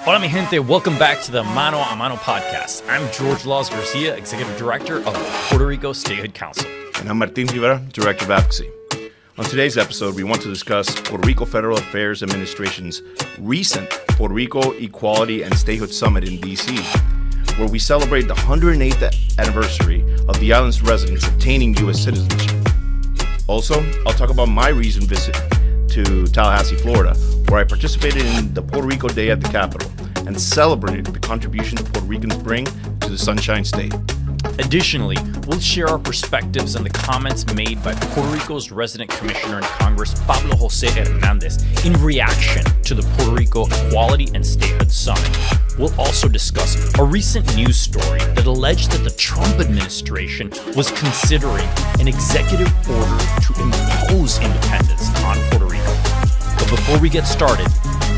Hola mi gente, welcome back to the Mano a Mano podcast. I'm George Laws Garcia, Executive Director of the Puerto Rico Statehood Council. And I'm Martín Rivera, Director of Advocacy. On today's episode, we want to discuss Puerto Rico Federal Affairs Administration's recent Puerto Rico Equality and Statehood Summit in D.C., where we celebrate the 108th anniversary of the island's residents obtaining U.S. citizenship. Also, I'll talk about my recent visit to Tallahassee, Florida, where I participated in the Puerto Rico Day at the Capitol and celebrated the contribution Puerto Ricans bring to the Sunshine State. Additionally, we'll share our perspectives on the comments made by Puerto Rico's resident commissioner in Congress, Pablo José Hernandez, in reaction to the Puerto Rico Equality and Statehood Summit. We'll also discuss a recent news story that alleged that the Trump administration was considering an executive order to impose independence on Puerto Rico. But before we get started,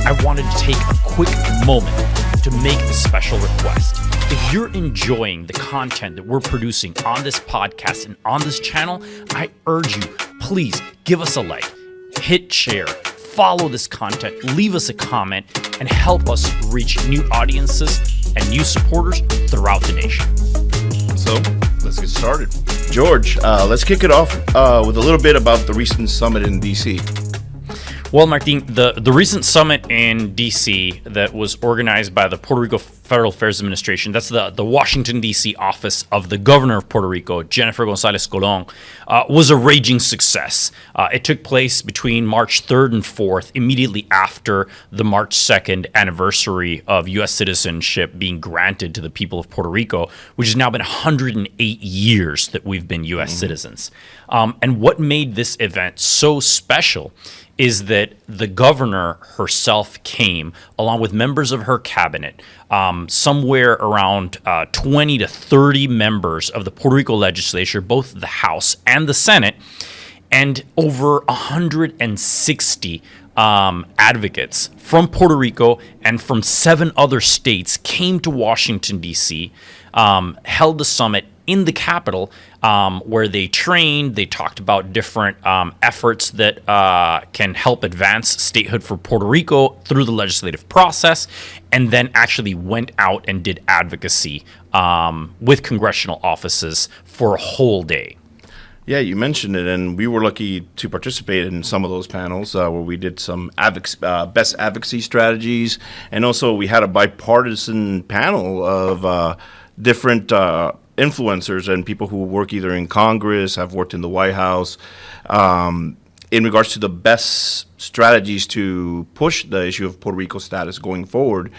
I wanted to take a quick moment to make a special request. If you're enjoying the content that we're producing on this podcast and on this channel, I urge you, please give us a like, hit share, follow this content, leave us a comment, and help us reach new audiences and new supporters throughout the nation. So, let's get started. George, let's kick it off with a little bit about the recent summit in D.C. Well, Martín, the recent summit in D.C. that was organized by the Puerto Rico Federal Affairs Administration, that's the Washington D.C. office of the governor of Puerto Rico, Jennifer González Colón, was a raging success. It took place between March 3rd and 4th, immediately after the March 2nd anniversary of U.S. citizenship being granted to the people of Puerto Rico, which has now been 108 years that we've been U.S. citizens. And what made this event so special is that the governor herself came, along with members of her cabinet, somewhere around 20 to 30 members of the Puerto Rico legislature, both the House and the Senate, and over 160 advocates from Puerto Rico and from 7 other states came to Washington, D.C., held the summit in the Capitol, where they trained, they talked about different efforts that can help advance statehood for Puerto Rico through the legislative process, and then actually went out and did advocacy with congressional offices for a whole day. Yeah, you mentioned it, and we were lucky to participate in some of those panels where we did some best advocacy strategies, and also we had a bipartisan panel of different influencers and people who work either in Congress, have worked in the White House, in regards to the best strategies to push the issue of Puerto Rico status going forward,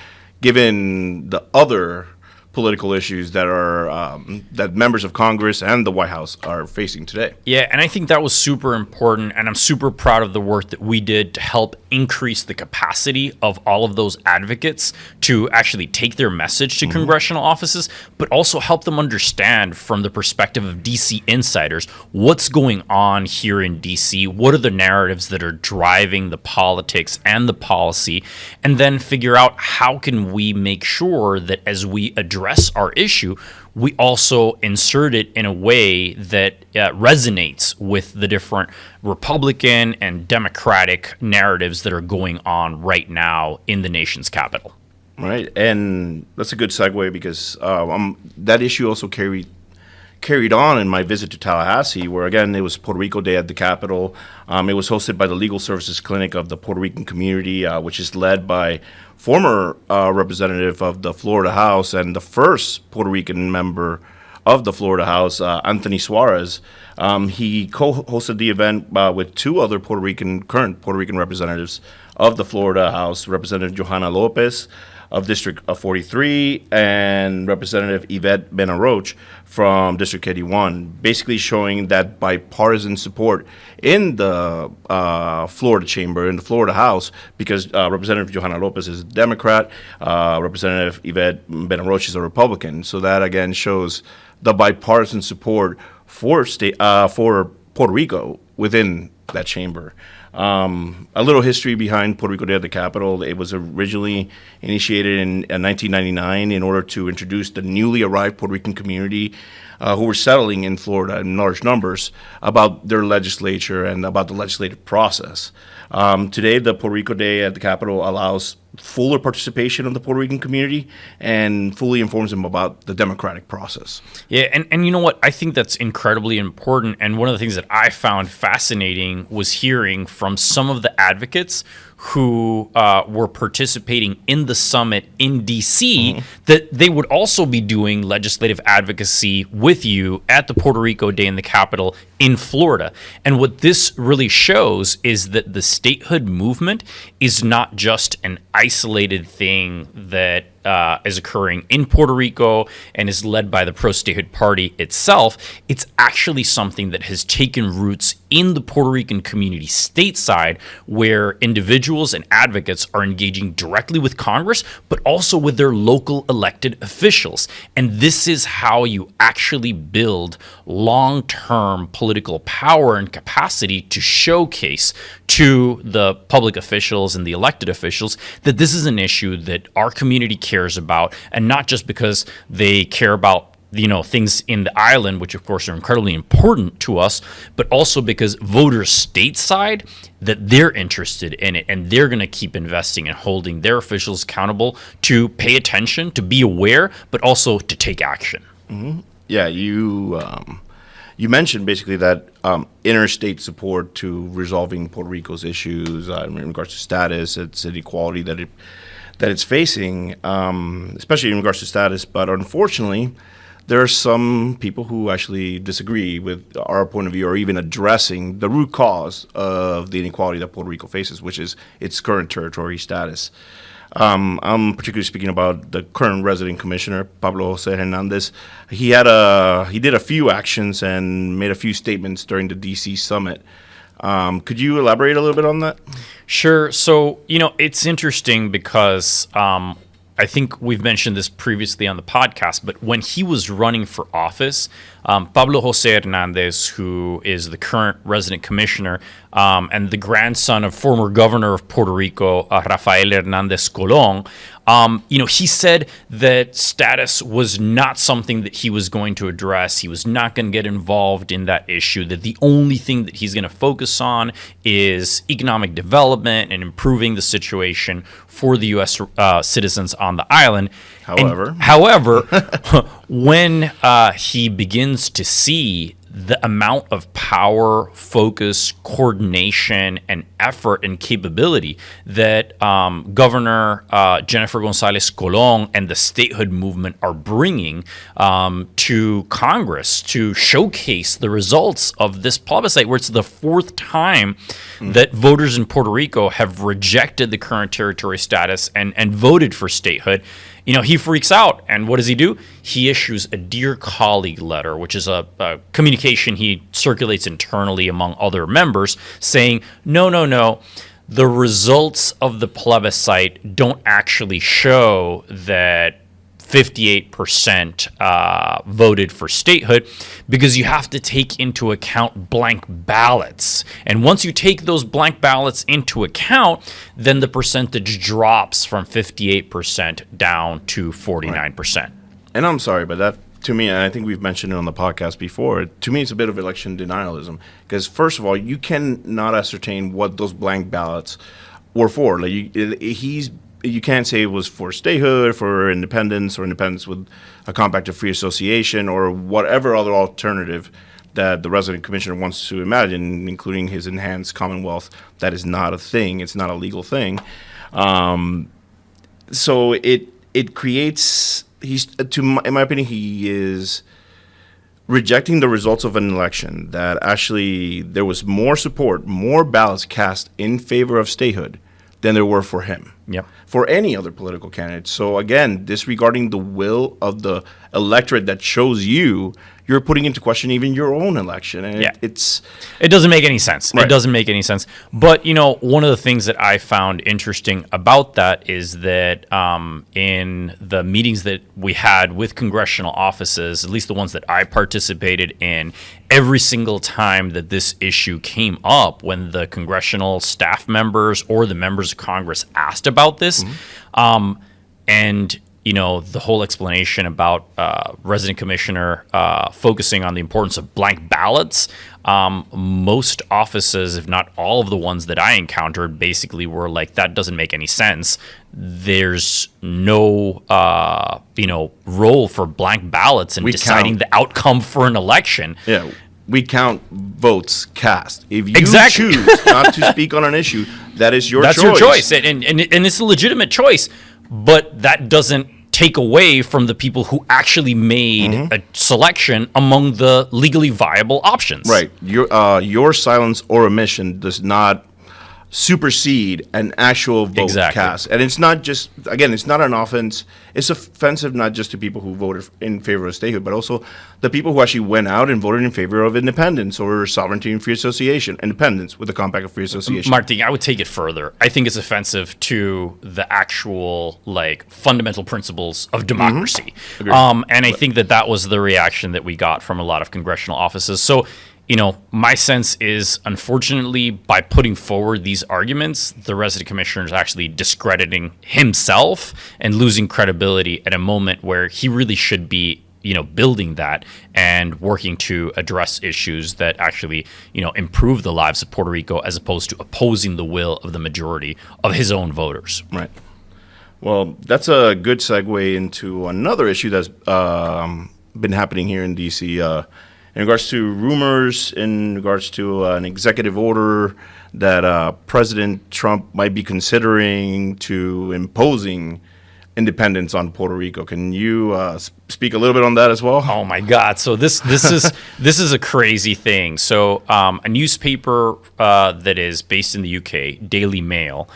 given the other political issues that are that members of Congress and the White House are facing today. Yeah, and I think that was super important, and I'm super proud of the work that we did to help increase the capacity of all of those advocates to actually take their message to congressional offices, but also help them understand from the perspective of DC insiders what's going on here in DC, what are the narratives that are driving the politics and the policy, and then figure out how can we make sure that as we address our issue, we also insert it in a way that resonates with the different Republican and Democratic narratives that are going on right now in the nation's capital. Right, and that's a good segue because that issue also carried on in my visit to Tallahassee, where again it was Puerto Rico Day at the Capitol. It was hosted by the Legal Services Clinic of the Puerto Rican community, which is led by former representative of the Florida House and the first Puerto Rican member of the Florida House, Anthony Suarez. He co-hosted the event with 2 other current Puerto Rican representatives of the Florida House, Representative Johanna Lopez of District 43 and Representative Yvette Benaroche from District 81, basically showing that bipartisan support in the Florida chamber, in the Florida House, because Representative Johanna Lopez is a Democrat, Representative Yvette Benaroche is a Republican. So that again shows the bipartisan support for Puerto Rico within that chamber. A little history behind Puerto Rico Day at the Capitol. It was originally initiated in 1999 in order to introduce the newly arrived Puerto Rican community who were settling in Florida in large numbers about their legislature and about the legislative process. Today, the Puerto Rico Day at the Capitol allows fuller participation of the Puerto Rican community and fully informs them about the democratic process. Yeah, and you know what? I think that's incredibly important. And one of the things that I found fascinating was hearing from some of the advocates who were participating in the summit in D.C. that they would also be doing legislative advocacy with you at the Puerto Rico Day in the Capitol in Florida. And what this really shows is that the statehood movement is not just an isolated thing that is occurring in Puerto Rico and is led by the pro-statehood party itself. It's actually something that has taken roots in the Puerto Rican community stateside, where individuals and advocates are engaging directly with Congress, but also with their local elected officials. And this is how you actually build long-term political power and capacity to showcase to the public officials and the elected officials that this is an issue that our community cares about, and not just because they care about things in the island, which of course are incredibly important to us, but also because voters stateside, that they're interested in it and they're going to keep investing and holding their officials accountable to pay attention, to be aware, but also to take action. Mm-hmm. Yeah, you mentioned basically that interstate support to resolving Puerto Rico's issues in regards to status, its inequality that it's facing, especially in regards to status. But unfortunately, there are some people who actually disagree with our point of view, or even addressing the root cause of the inequality that Puerto Rico faces, which is its current territory status. I'm particularly speaking about the current resident commissioner, Pablo José Hernandez. He did a few actions and made a few statements during the D.C. summit. Could you elaborate a little bit on that? Sure. So, it's interesting because I think we've mentioned this previously on the podcast, but when he was running for office, Pablo José Hernandez, who is the current resident commissioner and the grandson of former governor of Puerto Rico, Rafael Hernandez Colón, he said that status was not something that he was going to address. He was not going to get involved in that issue, that the only thing that he's going to focus on is economic development and improving the situation for the U.S. Citizens on the island. However, when he begins to see the amount of power, focus, coordination, and effort and capability that Governor Jennifer González Colón and the statehood movement are bringing to Congress to showcase the results of this plebiscite, where it's the fourth time that voters in Puerto Rico have rejected the current territory status and voted for statehood. He freaks out, and what does he do? He issues a Dear Colleague letter, which is a communication he circulates internally among other members, saying, no, the results of the plebiscite don't actually show that 58% voted for statehood, because you have to take into account blank ballots. And once you take those blank ballots into account, then the percentage drops from 58% down to 49%. Right. And I'm sorry, but that, to me, and I think we've mentioned it on the podcast before, to me it's a bit of election denialism. Because first of all, you cannot ascertain what those blank ballots were for. You can't say it was for statehood, for independence, or independence with a compact of free association, or whatever other alternative that the resident commissioner wants to imagine, including his enhanced commonwealth. That is not a thing. It's not a legal thing. So it creates, in my opinion, he is rejecting the results of an election that actually there was more support, more ballots cast in favor of statehood than there were for him, for any other political candidate. So again, disregarding the will of the electorate that chose you, you're putting into question even your own election, and Yeah. it It doesn't make any sense. Right. It doesn't make any sense. But, one of the things that I found interesting about that is that in the meetings that we had with congressional offices, at least the ones that I participated in, every single time that this issue came up, when the congressional staff members or the members of Congress asked about this, and the whole explanation about resident commissioner focusing on the importance of blank ballots. Most offices, if not all of the ones that I encountered, basically were like, that doesn't make any sense. There's no, role for blank ballots in deciding the outcome for an election. Yeah, we count votes cast. If you Exactly. choose not to speak on an issue, that is your choice. That's your choice, and it's a legitimate choice. But that doesn't take away from the people who actually made a selection among the legally viable options. Right. Your silence or omission does not supersede an actual vote cast. And it's not just, again, it's not an offense. It's offensive not just to people who voted in favor of statehood, but also the people who actually went out and voted in favor of independence or sovereignty and free association, independence with the Compact of Free Association. Martín, I would take it further. I think it's offensive to the actual, fundamental principles of democracy. And I think that was the reaction that we got from a lot of congressional offices. So, my sense is, unfortunately, by putting forward these arguments, the resident commissioner is actually discrediting himself and losing credibility at a moment where he really should be, building that and working to address issues that actually, improve the lives of Puerto Rico, as opposed to opposing the will of the majority of his own voters. Right. Well, that's a good segue into another issue that's been happening here in D.C., in regards to rumors, in regards to an executive order that President Trump might be considering to imposing independence on Puerto Rico. Can you speak a little bit on that as well? Oh my God! So this is a crazy thing. So a newspaper that is based in the UK, Daily Mail,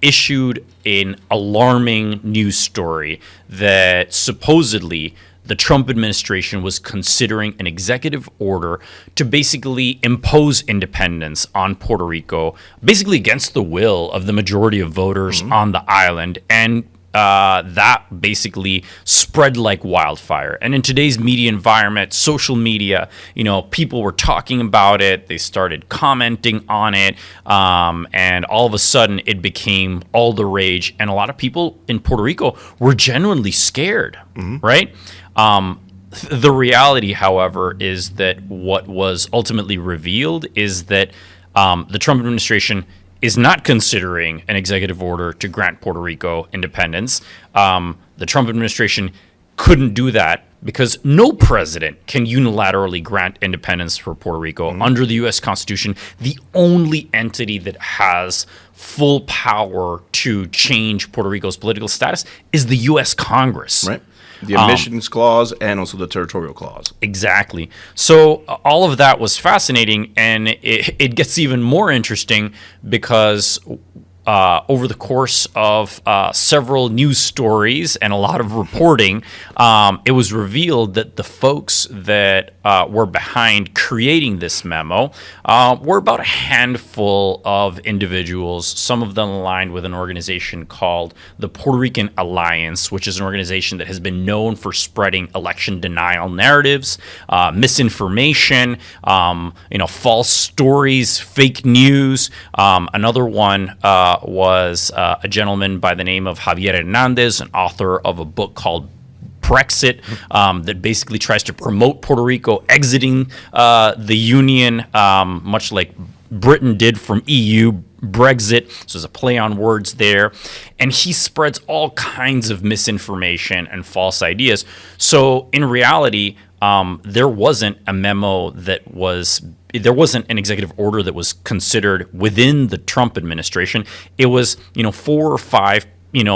issued an alarming news story that supposedly the Trump administration was considering an executive order to basically impose independence on Puerto Rico, basically against the will of the majority of voters on the island. And that basically spread like wildfire. And in today's media environment, social media, people were talking about it. They started commenting on it. And all of a sudden, it became all the rage. And a lot of people in Puerto Rico were genuinely scared, right? The reality, however, is that what was ultimately revealed is that the Trump administration is not considering an executive order to grant Puerto Rico independence. The Trump administration couldn't do that because no president can unilaterally grant independence for Puerto Rico. Under the U.S. Constitution, the only entity that has full power to change Puerto Rico's political status is the U.S. Congress. Right. The admissions clause and also the territorial clause. Exactly. So all of that was fascinating, and it gets even more interesting because over the course of several news stories and a lot of reporting, it was revealed that the folks that were behind creating this memo were about a handful of individuals, some of them aligned with an organization called the Puerto Rican Alliance, which is an organization that has been known for spreading election denial narratives, misinformation, false stories, fake news. Another one was a gentleman by the name of Javier Hernandez, an author of a book called Brexit, that basically tries to promote Puerto Rico exiting the Union, much like Britain did from EU, Brexit. So there's a play on words there. And he spreads all kinds of misinformation and false ideas. So in reality, there wasn't a memo there wasn't an executive order that was considered within the Trump administration. It was, 4 or 5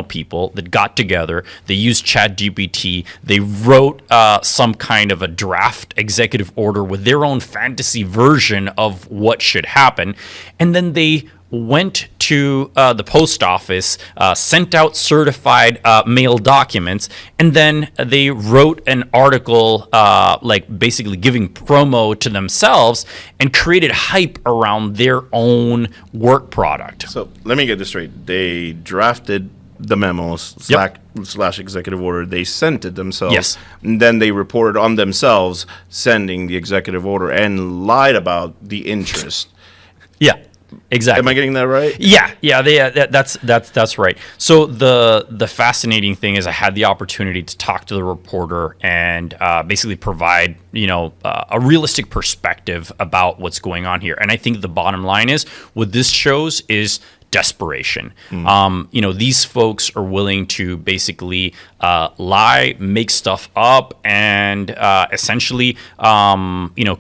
people that got together. They used ChatGPT. They wrote some kind of a draft executive order with their own fantasy version of what should happen. And then they went to the post office, sent out certified mail documents, and then they wrote an article like basically giving promo to themselves and created hype around their own work product. So let me get this straight. They drafted the memos slash executive order. They sent it themselves. Yes. And then they reported on themselves sending the executive order and lied about the interest. Yeah. Exactly. Am I getting that right? Yeah. That's right. So the fascinating thing is I had the opportunity to talk to the reporter and basically provide a realistic perspective about what's going on here. And I think the bottom line is what this shows is desperation. These folks are willing to basically lie, make stuff up, and essentially,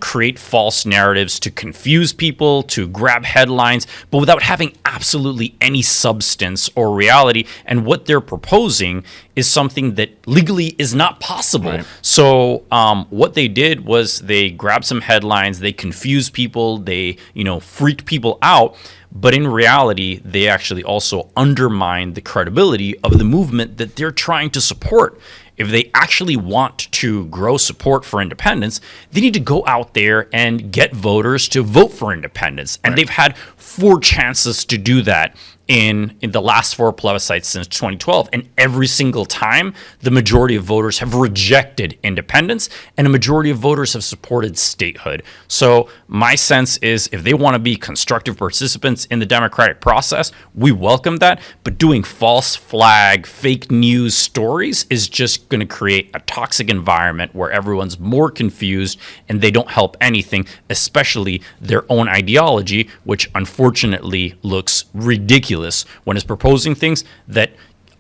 create false narratives to confuse people, to grab headlines, but without having absolutely any substance or reality. And what they're proposing is something that legally is not possible. Right. So what they did was they grabbed some headlines, they confused people, they freaked people out. But in reality, they actually also undermine the credibility of the movement that they're trying to support. If they actually want to grow support for independence, they need to go out there and get voters to vote for independence. And they've had 4 chances to do that in the last 4 plebiscites since 2012. And every single time, the majority of voters have rejected independence and a majority of voters have supported statehood. So my sense is if they want to be constructive participants in the democratic process, we welcome that. But doing false flag, fake news stories is just going to create a toxic environment where everyone's more confused and they don't help anything, especially their own ideology, which unfortunately looks ridiculous when it's proposing things that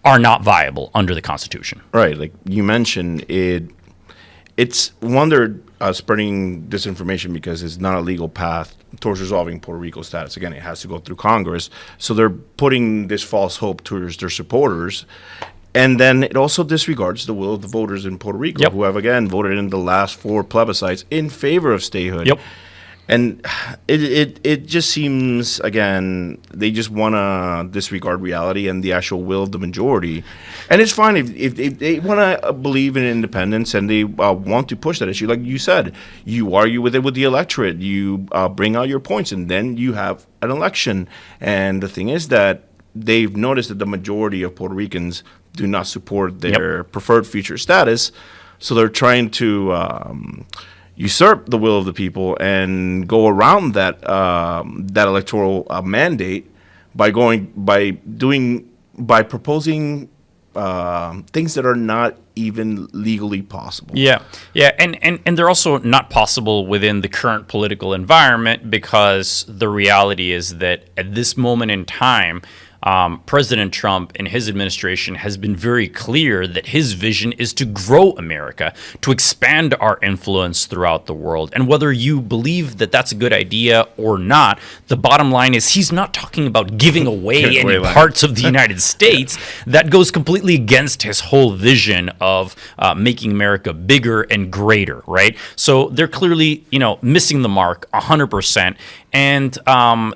are not viable under the Constitution. Right, like you mentioned, it's spreading disinformation because it's not a legal path towards resolving Puerto Rico's status. Again, it has to go through Congress. So they're putting this false hope towards their supporters. And then it also disregards the will of the voters in Puerto Rico, who have, again, voted in the last 4 plebiscites in favor of statehood. And it just seems, again, they just want to disregard reality and the actual will of the majority. And it's fine if they want to believe in independence and they want to push that issue. Like you said, you argue with it with the electorate. You bring out your points, and then you have an election. And the thing is that they've noticed that the majority of Puerto Ricans do not support their preferred future status. So they're trying to usurp the will of the people and go around that electoral mandate by proposing things that are not even legally possible. And they're also not possible within the current political environment because the reality is that at this moment in time, President Trump and his administration has been very clear that his vision is to grow America, to expand our influence throughout the world. And whether you believe that that's a good idea or not, the bottom line is he's not talking about giving away any parts of the United States. That goes completely against his whole vision of making America bigger and greater, right? So they're clearly, missing the mark 100%. And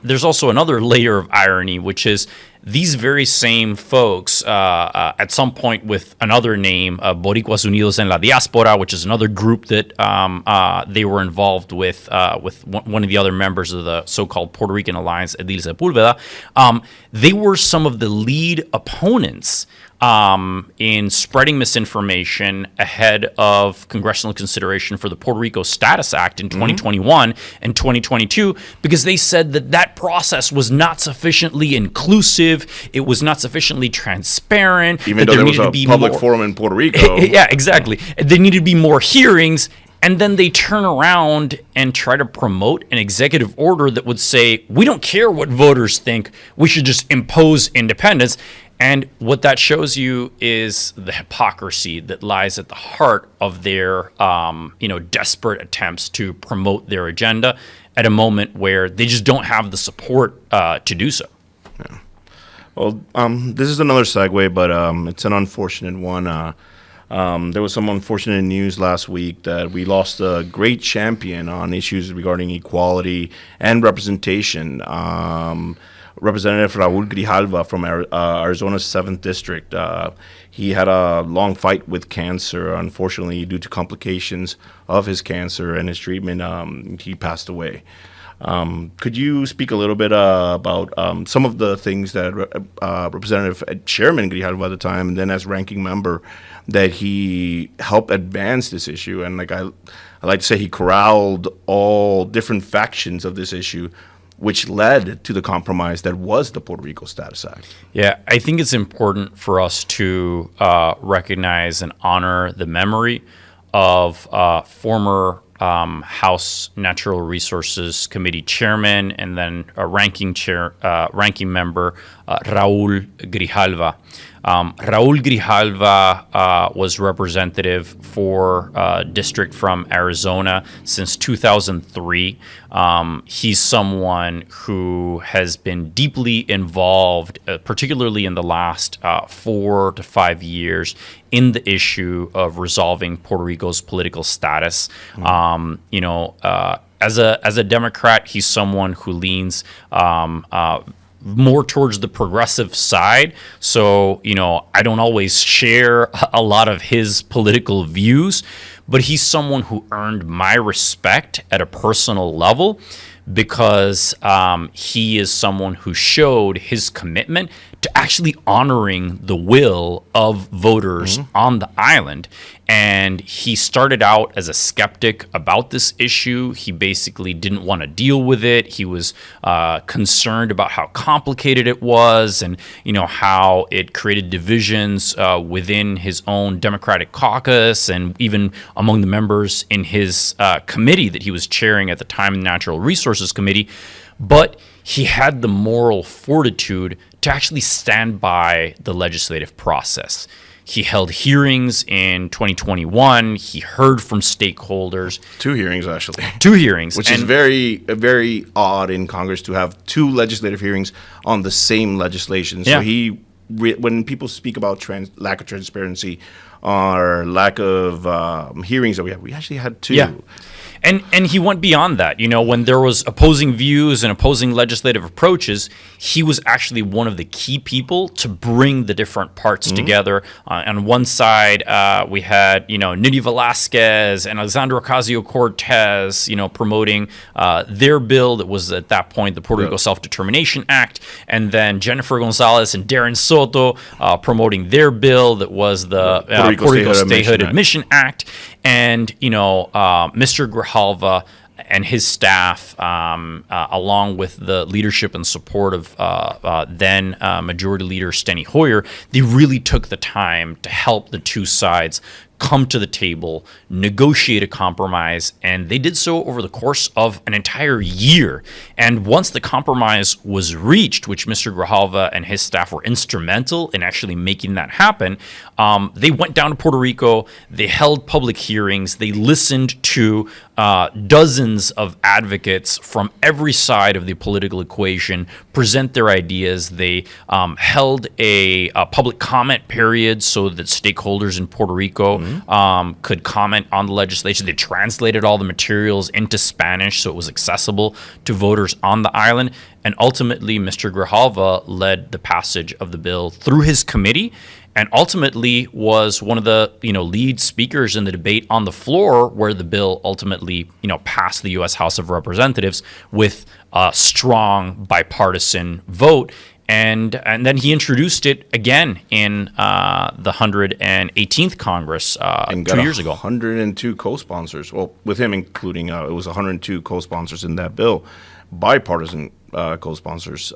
there's also another layer of irony, which is these very same folks, at some point with another name, Boricuas Unidos en la Diáspora, which is another group that they were involved with one of the other members of the so-called Puerto Rican Alliance, Edil Sepúlveda, they were some of the lead opponents in spreading misinformation ahead of congressional consideration for the Puerto Rico Status Act in 2021 and 2022, because they said that process was not sufficiently inclusive, it was not sufficiently transparent. Even though there was a public forum in Puerto Rico. Yeah, exactly. There needed to be more hearings. And then they turn around and try to promote an executive order that would say, we don't care what voters think, we should just impose independence. And what that shows you is the hypocrisy that lies at the heart of their, desperate attempts to promote their agenda at a moment where they just don't have the support to do so. Yeah. Well, this is another segue, but it's an unfortunate one. There was some unfortunate news last week that we lost a great champion on issues regarding equality and representation. Representative Raul Grijalva from Arizona's 7th District. He had a long fight with cancer. Unfortunately, due to complications of his cancer and his treatment, he passed away. Could you speak a little bit about some of the things that Representative Chairman Grijalva at the time, and then as ranking member, that he helped advance this issue? And like I like to say, he corralled all different factions of this issue, which led to the compromise that was the Puerto Rico Status Act. Yeah, I think it's important for us to recognize and honor the memory of former House Natural Resources Committee Chairman and then ranking member Raul Grijalva. Raul Grijalva was representative for district from Arizona since 2003. He's someone who has been deeply involved, particularly in the last 4 to 5 years, in the issue of resolving Puerto Rico's political status. As a Democrat, he's someone who leans more towards the progressive side. So, I don't always share a lot of his political views, but he's someone who earned my respect at a personal level because he is someone who showed his commitment to actually honoring the will of voters on the island. And he started out as a skeptic about this issue. He basically didn't want to deal with it. He was concerned about how complicated it was and, how it created divisions within his own Democratic caucus and even among the members in his committee that he was chairing at the time, the Natural Resources Committee. But he had the moral fortitude to actually stand by the legislative process. He held hearings in 2021. He heard from stakeholders. 2 hearings, actually. 2 hearings. Which is very odd in Congress to have 2 legislative hearings on the same legislation. So when people speak about lack of transparency or lack of hearings that we actually had 2. Yeah. And he went beyond that. When there was opposing views and opposing legislative approaches, he was actually one of the key people to bring the different parts together. On one side, we had, Nidia Velázquez and Alexandra Ocasio-Cortez, promoting their bill that was at that point the Puerto Rico Self-Determination Act. And then Jennifer Gonzalez and Darren Soto promoting their bill that was the Puerto Rico Statehood Admission Act. And, Mr. Grijalva and his staff, along with the leadership and support of then Majority Leader Steny Hoyer, they really took the time to help the 2 sides come to the table, negotiate a compromise, and they did so over the course of an entire year. And once the compromise was reached, which Mr. Grijalva and his staff were instrumental in actually making that happen, they went down to Puerto Rico, they held public hearings, they listened to dozens of advocates from every side of the political equation present their ideas. They held a public comment period so that stakeholders in Puerto Rico could comment on the legislation. They translated all the materials into Spanish so it was accessible to voters on the island. And ultimately, Mr. Grijalva led the passage of the bill through his committee and ultimately was one of the lead speakers in the debate on the floor where the bill ultimately passed the U.S. House of Representatives with a strong bipartisan vote. And then he introduced it again in the 118th Congress 2 years ago. 102 co-sponsors. Well, with him including, it was 102 co-sponsors in that bill, bipartisan co-sponsors.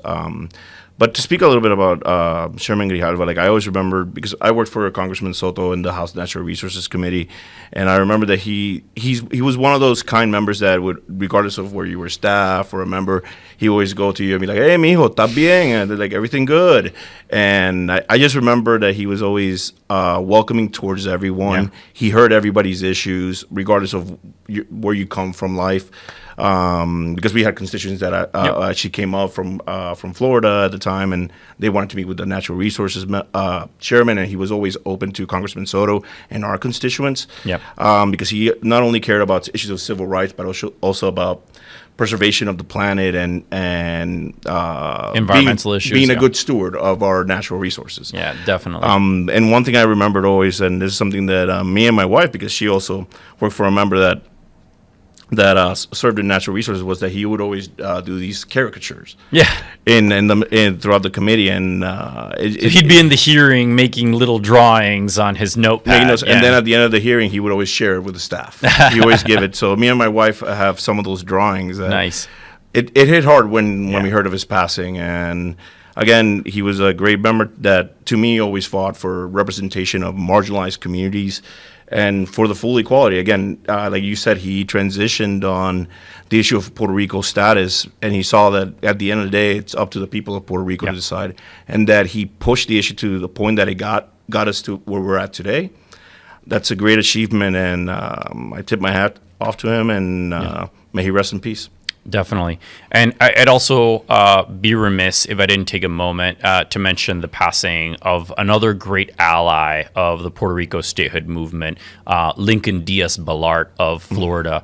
But to speak a little bit about Chairman Grijalva, I always remember, because I worked for Congressman Soto in the House Natural Resources Committee, and I remember that he was one of those kind members that would, regardless of where you were staff or a member, he would always go to you and be like, "Hey, mijo, ¿estás bien?" And they're like, "Everything good." And I just remember that he was always welcoming towards everyone. Yeah. He heard everybody's issues, regardless of where you come from life. Because we had constituents that actually came up from Florida at the time, and they wanted to meet with the Natural Resources chairman, and he was always open to Congressman Soto and our constituents. Because he not only cared about issues of civil rights, but also about preservation of the planet and Environmental issues, being a yeah. good steward of our natural resources. Yeah, definitely. And one thing I remembered always, and this is something that me and my wife, because she also worked for a member that served in natural resources, was that he would always do these caricatures. Yeah. In throughout the committee, and He'd be in the hearing making little drawings on his notepad. and then at the end of the hearing, he would always share it with the staff. He always give it. So me and my wife have some of those drawings. Nice. It hit hard when we heard of his passing, and again, he was a great member that, to me, always fought for representation of marginalized communities and for the full equality. Again, like you said, he transitioned on the issue of Puerto Rico's status, and he saw that at the end of the day, it's up to the people of Puerto Rico to decide, and that he pushed the issue to the point that it got us to where we're at today. That's a great achievement, and I tip my hat off to him, and may he rest in peace. Definitely. And I'd also be remiss if I didn't take a moment to mention the passing of another great ally of the Puerto Rico statehood movement, Lincoln Diaz-Balart of Florida.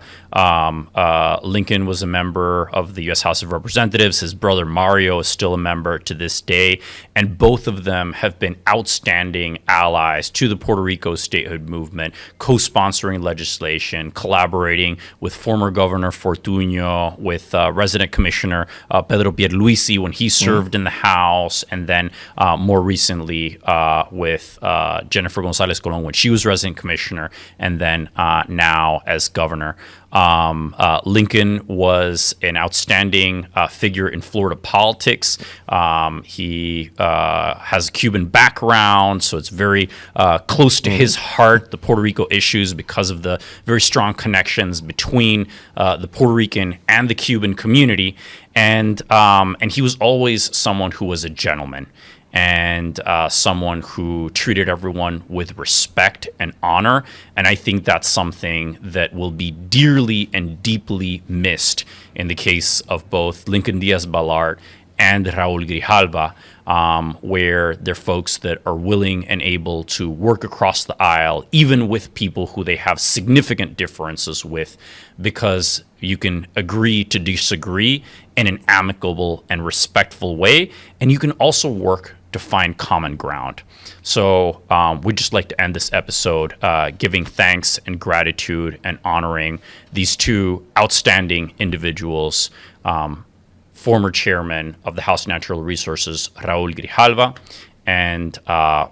Lincoln was a member of the U.S. House of Representatives. His brother Mario is still a member to this day. And both of them have been outstanding allies to the Puerto Rico statehood movement, co-sponsoring legislation, collaborating with former Governor Fortuño, with resident commissioner Pedro Pierluisi when he served in the House, and then more recently with Jennifer Gonzalez Colon when she was resident commissioner, and then now as governor. Lincoln was an outstanding figure in Florida politics. He has a Cuban background, so it's very close to his heart, the Puerto Rico issues, because of the very strong connections between the Puerto Rican and the Cuban community. And he was always someone who was a gentleman, and someone who treated everyone with respect and honor. And I think that's something that will be dearly and deeply missed in the case of both Lincoln Diaz-Balart and Raul Grijalva, where they're folks that are willing and able to work across the aisle, even with people who they have significant differences with, because you can agree to disagree in an amicable and respectful way, and you can also work to find common ground. So we'd just like to end this episode giving thanks and gratitude and honoring these two outstanding individuals, former chairman of the House of Natural Resources, Raul Grijalva, and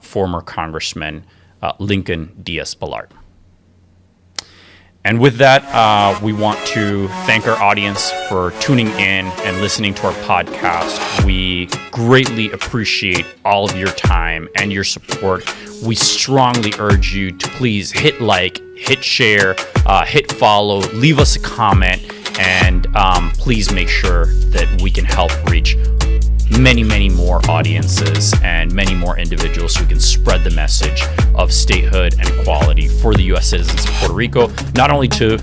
former Congressman Lincoln Diaz-Balart. And with that, we want to thank our audience for tuning in and listening to our podcast. We greatly appreciate all of your time and your support. We strongly urge you to please hit like, hit share, hit follow, leave us a comment, and please make sure that we can help reach many, many more audiences and many more individuals who can spread the message of statehood and equality for the U.S. citizens of Puerto Rico, not only to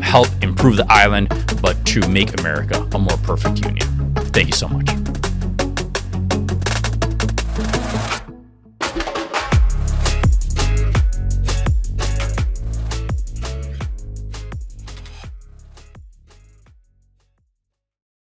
help improve the island, but to make America a more perfect union. Thank you so much.